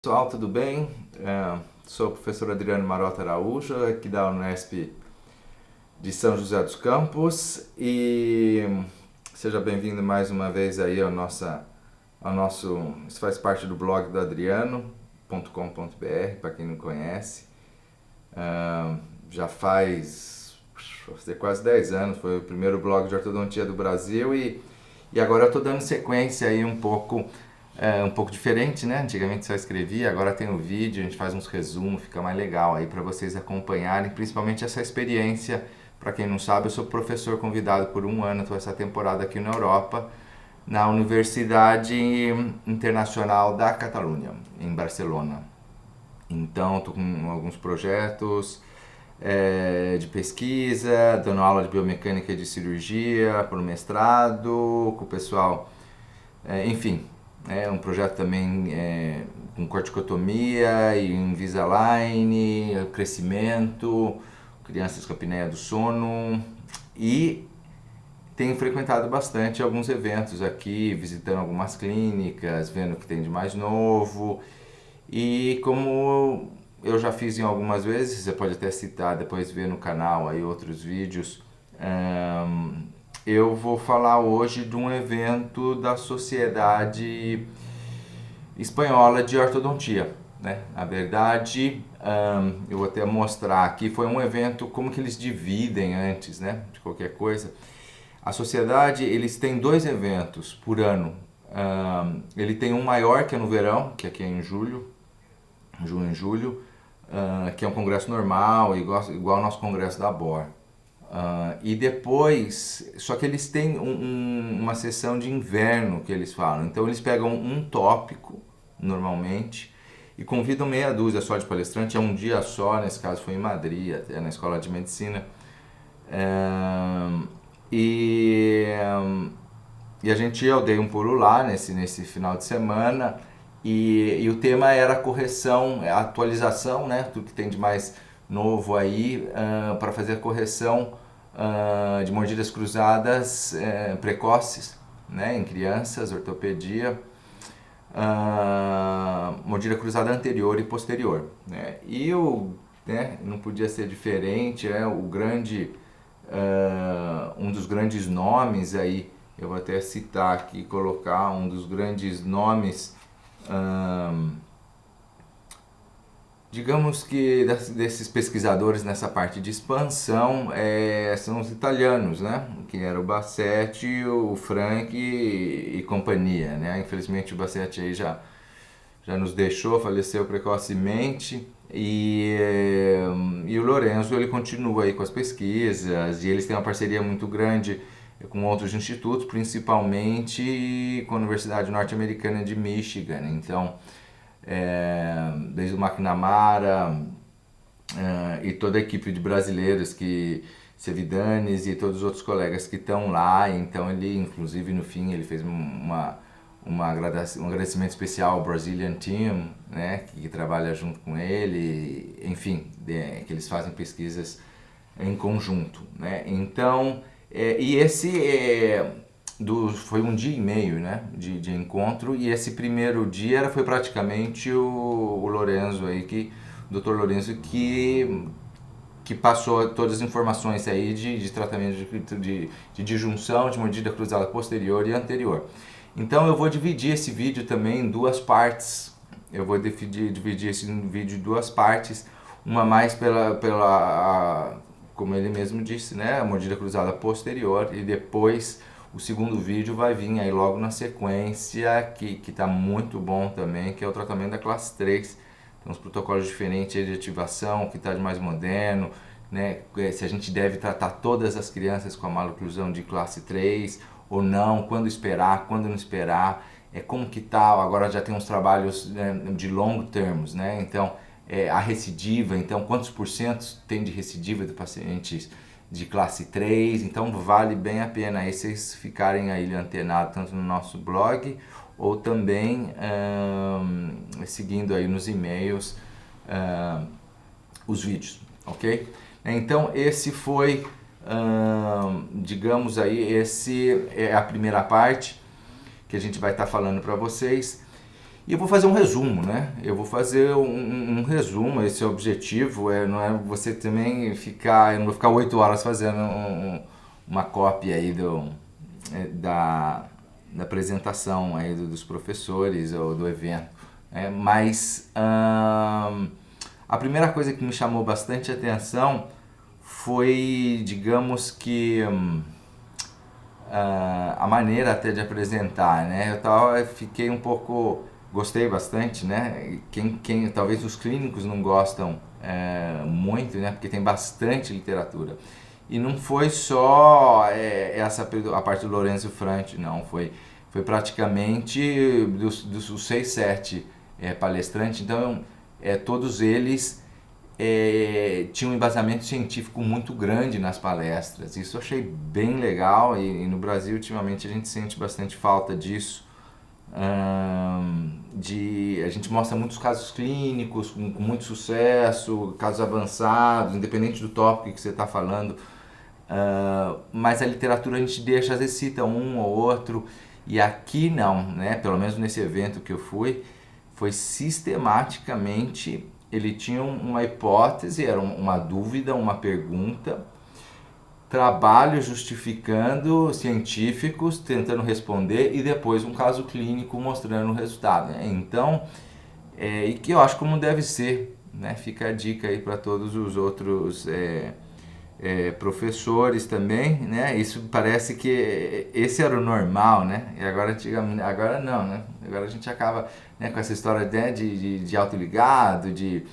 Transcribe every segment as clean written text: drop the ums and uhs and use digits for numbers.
Pessoal, tudo bem? Sou o professor Adriano Marota Araújo, aqui da Unesp de São José dos Campos, e seja bem-vindo mais uma vez aí isso faz parte do blog do adriano.com.br, para quem não conhece. Já faz quase 10 anos, foi o primeiro blog de ortodontia do Brasil, e agora eu estou dando sequência aí um pouco diferente, né? Antigamente só escrevia, agora tem o vídeo, a gente faz uns resumos, fica mais legal aí para vocês acompanharem, principalmente essa experiência. Para quem não sabe, eu sou professor convidado por um ano, estou essa temporada aqui na Europa, na Universidade Internacional da Catalunha, em Barcelona. Então, estou com alguns projetos de pesquisa, dando aula de biomecânica e de cirurgia para o mestrado, com o pessoal, enfim. É um projeto também com corticotomia e Invisalign, crescimento, crianças com apneia do sono, e tenho frequentado bastante alguns eventos aqui, visitando algumas clínicas, vendo o que tem de mais novo. E como eu já fiz em algumas vezes, você pode até citar, depois ver no canal aí outros vídeos, eu vou falar hoje de um evento da Sociedade Espanhola de Ortodontia, né? Na verdade, eu vou até mostrar aqui, foi um evento, como que eles dividem antes, né, de qualquer coisa. A sociedade, eles têm dois eventos por ano. Ele tem um maior, que é no verão, que aqui é em julho, junho e julho, que é um congresso normal, igual ao nosso congresso da BOR. E depois, só que eles têm uma sessão de inverno que eles falam. Então eles pegam um tópico, normalmente, e convidam meia dúzia só de palestrantes. É um dia só, nesse caso foi em Madrid, até na Escola de Medicina. E, eu dei um pulo lá nesse final de semana, e o tema era correção, atualização, né, tudo que tem de mais novo aí, para fazer a correção de mordidas cruzadas precoces, né, em crianças, ortopedia, mordida cruzada anterior e posterior, né? Não podia ser diferente, um dos grandes nomes aí, eu vou até citar aqui, colocar um dos grandes nomes, digamos que desses pesquisadores nessa parte de expansão, são os italianos, né? Que era o Bassetti, o Frank e companhia, né? Infelizmente o Bassetti aí já nos deixou, faleceu precocemente, e o Lorenzo, ele continua aí com as pesquisas, e eles têm uma parceria muito grande com outros institutos, principalmente com a Universidade Norte-Americana de Michigan. Então, desde o McNamara e toda a equipe de brasileiros, Sevidanes e todos os outros colegas que estão lá. Então ele, inclusive, no fim, ele fez um agradecimento especial ao Brazilian Team, né, que trabalha junto com ele, enfim, que eles fazem pesquisas em conjunto, né? Então, foi um dia e meio, né, de encontro, e esse primeiro dia foi praticamente o Lorenzo aí, o Dr. Lorenzo, que passou todas as informações aí de tratamento de disjunção, de mordida cruzada posterior e anterior. Então eu vou dividir esse vídeo também em duas partes. Eu vou dividir esse vídeo em duas partes, uma mais como ele mesmo disse, né, a mordida cruzada posterior, e depois o segundo vídeo vai vir aí logo na sequência, que está muito bom também, que é o tratamento da classe 3. Tem uns protocolos diferentes de ativação, que está de mais moderno, né? Se a gente deve tratar todas as crianças com a maloclusão de classe 3 ou não, quando esperar, quando não esperar, como que tal. Agora já tem uns trabalhos, né, de long terms, né? Então, a recidiva, então quantos por cento tem de recidiva de pacientes de classe 3, então vale bem a pena aí vocês ficarem aí antenados tanto no nosso blog ou também seguindo aí nos e-mails os vídeos, ok? Então esse foi, digamos aí, esse é a primeira parte que a gente vai estar falando para vocês. E eu vou fazer um resumo, né? Eu vou fazer um resumo, esse é o objetivo, não é você também ficar, eu não vou ficar 8 horas fazendo uma cópia aí da apresentação aí dos professores ou do evento. Mas a primeira coisa que me chamou bastante atenção foi, digamos que, a maneira até de apresentar, né? Fiquei um pouco, gostei bastante, né? Talvez os clínicos não gostam muito, né? Porque tem bastante literatura. E não foi só a parte do Lourenço Franti, não. Foi praticamente dos 6, 7 palestrantes. Então, todos eles tinha um embasamento científico muito grande nas palestras. Isso eu achei bem legal e no Brasil ultimamente a gente sente bastante falta disso. A gente mostra muitos casos clínicos com muito sucesso, casos avançados, independente do tópico que você está falando. Mas a literatura a gente deixa, às vezes cita um ou outro, e aqui não, né? Pelo menos nesse evento que eu fui, foi sistematicamente, ele tinha uma hipótese, era uma dúvida, uma pergunta, trabalhos justificando, científicos tentando responder e depois um caso clínico mostrando o resultado, né? Então, e que eu acho como deve ser, né? Fica a dica aí para todos os outros professores também, né? Isso parece que esse era o normal, né? E agora não, né? Agora a gente acaba, né, com essa história, né, de autoligado, de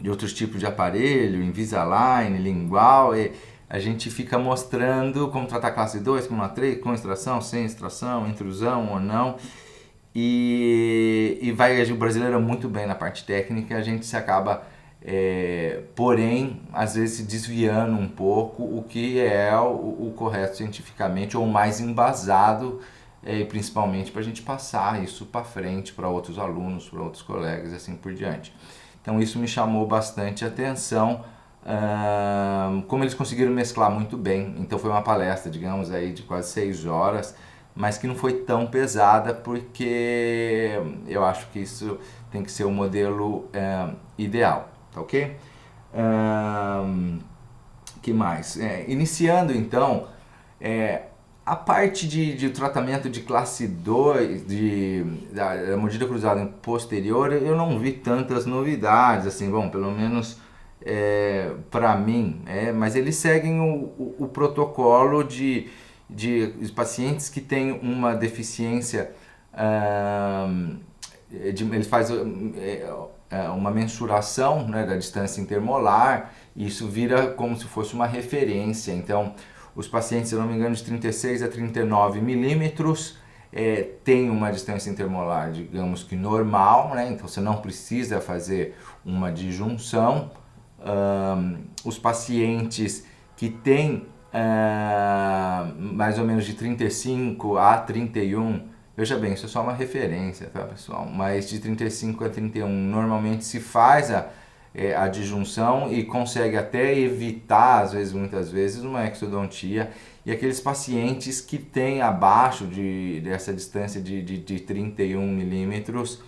outros tipos de aparelho, Invisalign, lingual, e a gente fica mostrando como tratar classe 2, como a 3, com extração, sem extração, intrusão ou não. E vai agir o brasileiro muito bem na parte técnica, a gente se acaba, porém, às vezes se desviando um pouco o que é o correto cientificamente ou mais embasado, principalmente para a gente passar isso para frente para outros alunos, para outros colegas e assim por diante. Então isso me chamou bastante atenção, como eles conseguiram mesclar muito bem. Então foi uma palestra, digamos, aí de quase 6 horas, mas que não foi tão pesada, porque eu acho que isso tem que ser o modelo ideal, tá ok? Que mais? Iniciando então, a parte de tratamento de classe 2, da mordida cruzada posterior, eu não vi tantas novidades, assim, bom, pelo menos para mim, mas eles seguem o protocolo de pacientes que têm uma deficiência, eles fazem uma mensuração, né, da distância intermolar, e isso vira como se fosse uma referência. Então, os pacientes, se eu não me engano, de 36 a 39 milímetros têm uma distância intermolar, digamos que normal, né? Então você não precisa fazer uma disjunção. Os pacientes que têm mais ou menos de 35 a 31, veja bem, isso é só uma referência, tá, pessoal? Mas de 35 a 31 normalmente se faz a disjunção e consegue até evitar, muitas vezes, uma exodontia. E aqueles pacientes que têm abaixo dessa distância de 31 milímetros,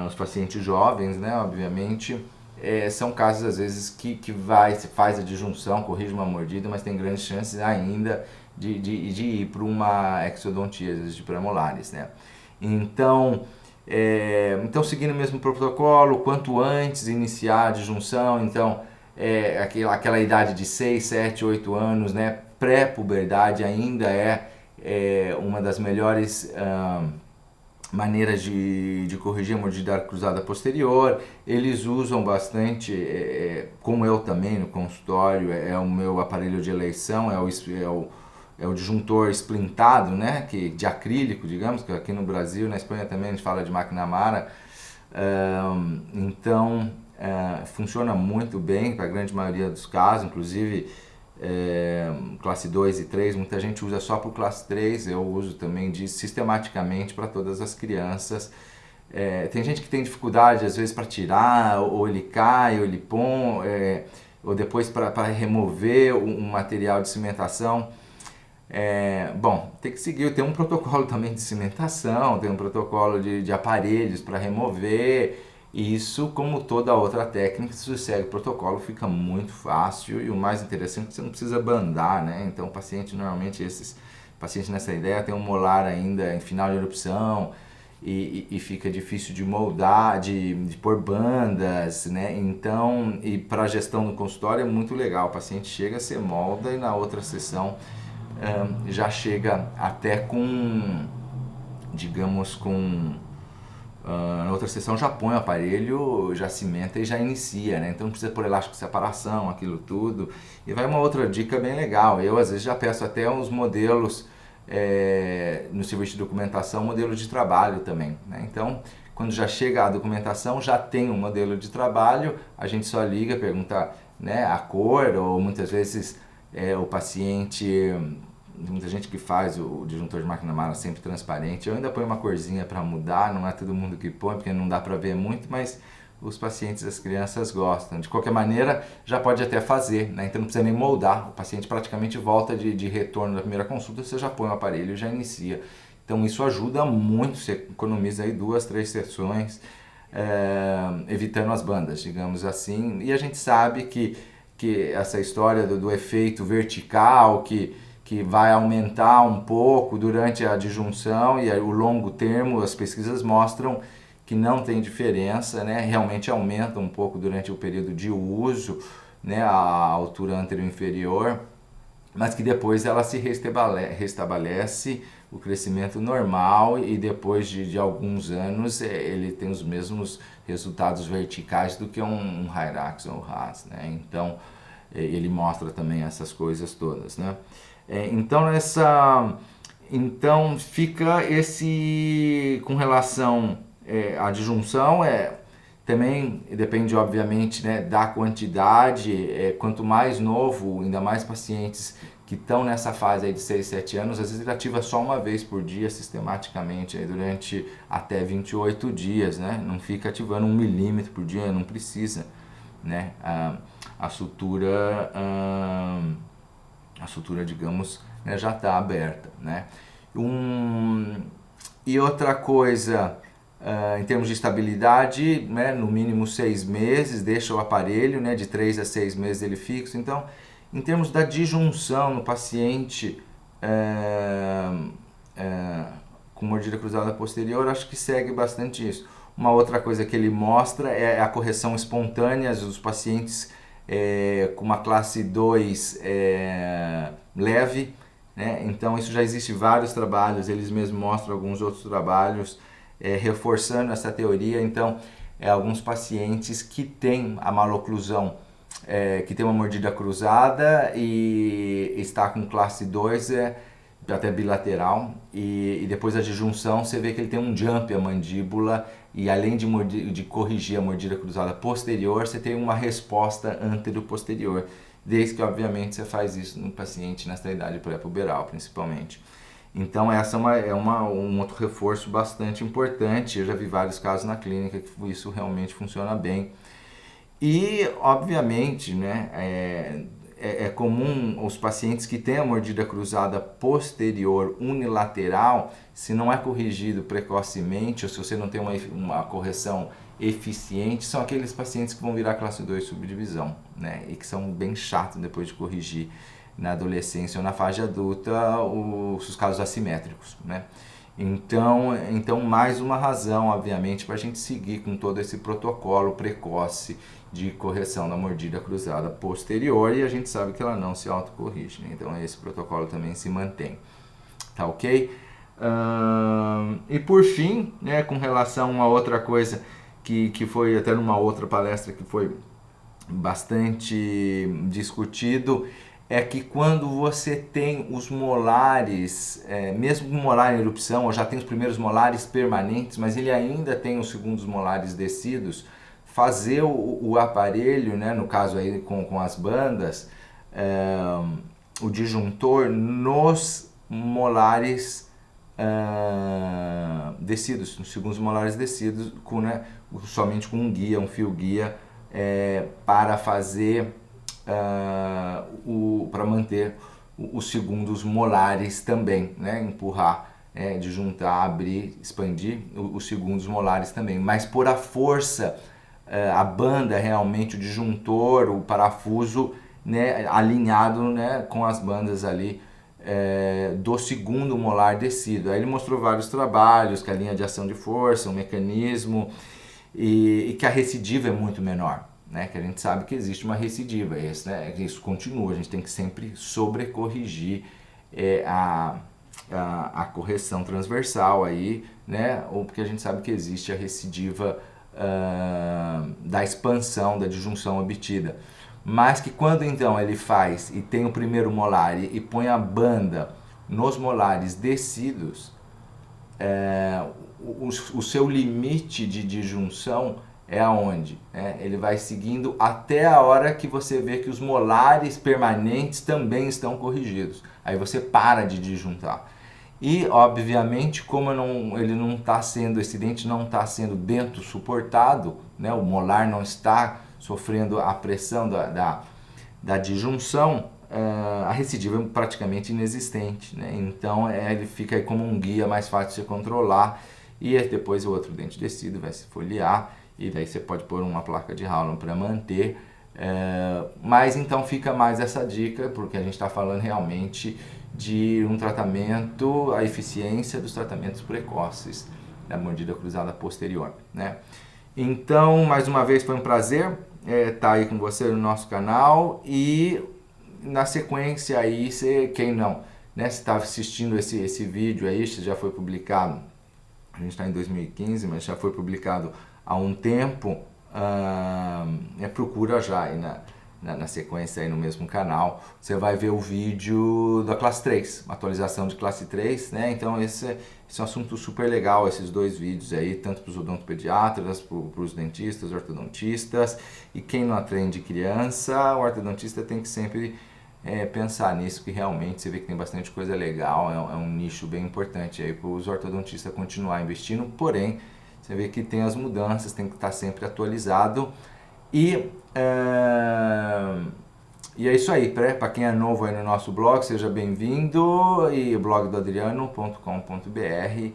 os pacientes jovens, né, obviamente, são casos às vezes que se faz a disjunção, corrige uma mordida, mas tem grandes chances ainda de ir para uma exodontia, às vezes de premolares, né? Então, seguindo o mesmo protocolo, quanto antes iniciar a disjunção, então, aquela idade de 6, 7, 8 anos, né, pré-puberdade ainda uma das melhores maneiras de corrigir a mordida cruzada posterior. Eles usam bastante, como eu também no consultório, o meu aparelho de eleição, é o disjuntor splintado, né, de acrílico, digamos, que aqui no Brasil, na Espanha também a gente fala de máquina Mara. Então, funciona muito bem para a grande maioria dos casos, inclusive classe 2 e 3, muita gente usa só por classe 3, eu uso também sistematicamente para todas as crianças. Tem gente que tem dificuldade às vezes para tirar, ou ele cai, ou ele põe, ou depois para remover um material de cimentação. Bom, tem que seguir, tem um protocolo também de cimentação, tem um protocolo de aparelhos para remover. Isso, como toda outra técnica, se você segue o protocolo, fica muito fácil e o mais interessante é que você não precisa bandar, né? Então, o paciente, normalmente, esses pacientes nessa ideia tem um molar ainda em final de erupção e fica difícil de moldar, de pôr bandas, né? Então, e para a gestão do consultório é muito legal. O paciente chega, você molda e na outra sessão já chega até com, digamos, com na outra sessão já põe o aparelho, já cimenta e já inicia, né? Então não precisa pôr elástico de separação, aquilo tudo. E vai uma outra dica bem legal. Eu às vezes já peço até uns modelos no serviço de documentação, modelo de trabalho também, né? Então quando já chega a documentação, já tem um modelo de trabalho, a gente só liga, pergunta, né, a cor, ou muitas vezes o paciente, muita gente que faz o disjuntor de máquina-mala sempre transparente. Eu ainda ponho uma corzinha para mudar, não é todo mundo que põe, porque não dá para ver muito, mas os pacientes, as crianças gostam. De qualquer maneira, já pode até fazer, né? Então não precisa nem moldar. O paciente praticamente volta de retorno da primeira consulta, você já põe o aparelho e já inicia. Então isso ajuda muito, você economiza aí 2, 3 sessões, evitando as bandas, digamos assim. E a gente sabe que essa história do efeito vertical, que vai aumentar um pouco durante a disjunção e o longo termo, as pesquisas mostram que não tem diferença, né? Realmente aumenta um pouco durante o período de uso, né? A altura anterior-inferior, mas que depois ela se restabelece o crescimento normal e depois de alguns anos ele tem os mesmos resultados verticais do que um Hyrax ou Haas, né? Então ele mostra também essas coisas todas, né? Então fica esse com relação à disjunção, também depende obviamente, né, da quantidade, quanto mais novo, ainda mais pacientes que estão nessa fase aí de 6, 7 anos, às vezes ele ativa só uma vez por dia sistematicamente aí durante até 28 dias, né? Não fica ativando 1 milímetro por dia, não precisa, né? A sutura digamos, né, já está aberta, né? E outra coisa, em termos de estabilidade, né, no mínimo 6 meses, deixa o aparelho, né, de 3 a 6 meses ele fixo. Então, em termos da disjunção no paciente com mordida cruzada posterior, acho que segue bastante isso. Uma outra coisa que ele mostra é a correção espontânea dos pacientes com uma classe 2 leve, né? Então isso já existe vários trabalhos, eles mesmos mostram alguns outros trabalhos reforçando essa teoria. Então alguns pacientes que têm a maloclusão, que tem uma mordida cruzada e está com classe 2, até bilateral, e depois a disjunção você vê que ele tem um jump a mandíbula, e além de corrigir a mordida cruzada posterior, você tem uma resposta antero-posterior, desde que obviamente você faz isso no paciente nessa idade pré-puberal principalmente. Então essa um outro reforço bastante importante. Eu já vi vários casos na clínica que isso realmente funciona bem. E obviamente, né, é comum os pacientes que têm a mordida cruzada posterior unilateral, se não é corrigido precocemente ou se você não tem uma correção eficiente, são aqueles pacientes que vão virar classe 2 subdivisão, né? E que são bem chatos depois de corrigir na adolescência ou na fase adulta os casos assimétricos, né? Então mais uma razão, obviamente, para a gente seguir com todo esse protocolo precoce de correção da mordida cruzada posterior, e a gente sabe que ela não se autocorrige, né? Então esse protocolo também se mantém, tá ok? E por fim, né, com relação a uma outra coisa que foi até numa outra palestra que foi bastante discutido, é que quando você tem os molares, mesmo com molar em erupção, ou já tem os primeiros molares permanentes, mas ele ainda tem os segundos molares descidos, fazer o aparelho, né, no caso aí com as bandas, o disjuntor nos molares descidos, nos segundos molares descidos, somente com um guia, um fio guia, para fazer para manter os segundos molares também, né? Empurrar, disjuntar, abrir, expandir os segundos molares também. Mas por a força, a banda realmente, o disjuntor, o parafuso, né, alinhado, né, com as bandas ali do segundo molar descido. Aí ele mostrou vários trabalhos, que a linha de ação de força, o mecanismo, e que a recidiva é muito menor, né? Que a gente sabe que existe uma recidiva, isso continua, a gente tem que sempre sobrecorrigir a correção transversal aí, né? Ou porque a gente sabe que existe a recidiva da expansão, da disjunção obtida. Mas que quando então ele faz e tem o primeiro molar e põe a banda nos molares descidos, o seu limite de disjunção é aonde? Ele vai seguindo até a hora que você vê que os molares permanentes também estão corrigidos. Aí você para de disjuntar. E, obviamente, como ele não está sendo, esse dente não está sendo dentro suportado, né? O molar não está sofrendo a pressão da disjunção, a recidiva é praticamente inexistente, né? Então ele fica aí como um guia mais fácil de você controlar, e depois o outro dente descido vai se foliar, e daí você pode pôr uma placa de Howland para manter. Mas então fica mais essa dica, porque a gente está falando realmente de um tratamento, a eficiência dos tratamentos precoces da mordida cruzada posterior, né? Então, mais uma vez, foi um prazer estar aí com você no nosso canal, e na sequência aí, quem não, né, se está assistindo esse vídeo aí, já foi publicado, a gente está em 2015, mas já foi publicado há um tempo, procura já aí na sequência aí no mesmo canal, você vai ver o vídeo da classe 3, uma atualização de classe 3, né? Então esse é um assunto super legal, esses dois vídeos aí, tanto para os odontopediatras, para os dentistas, ortodontistas, e quem não atende criança, o ortodontista tem que sempre pensar nisso, que realmente você vê que tem bastante coisa legal, é um nicho bem importante aí para os ortodontistas continuar investindo, porém, você vê que tem as mudanças, tem que estar sempre atualizado. E é isso aí, para quem é novo aí no nosso blog, seja bem-vindo, e blog do adriano.com.br,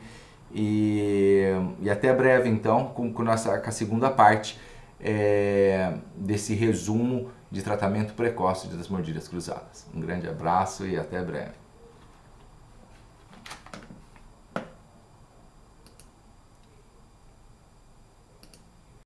e até breve então com a segunda parte desse resumo de tratamento precoce das mordidas cruzadas. Um grande abraço e até breve.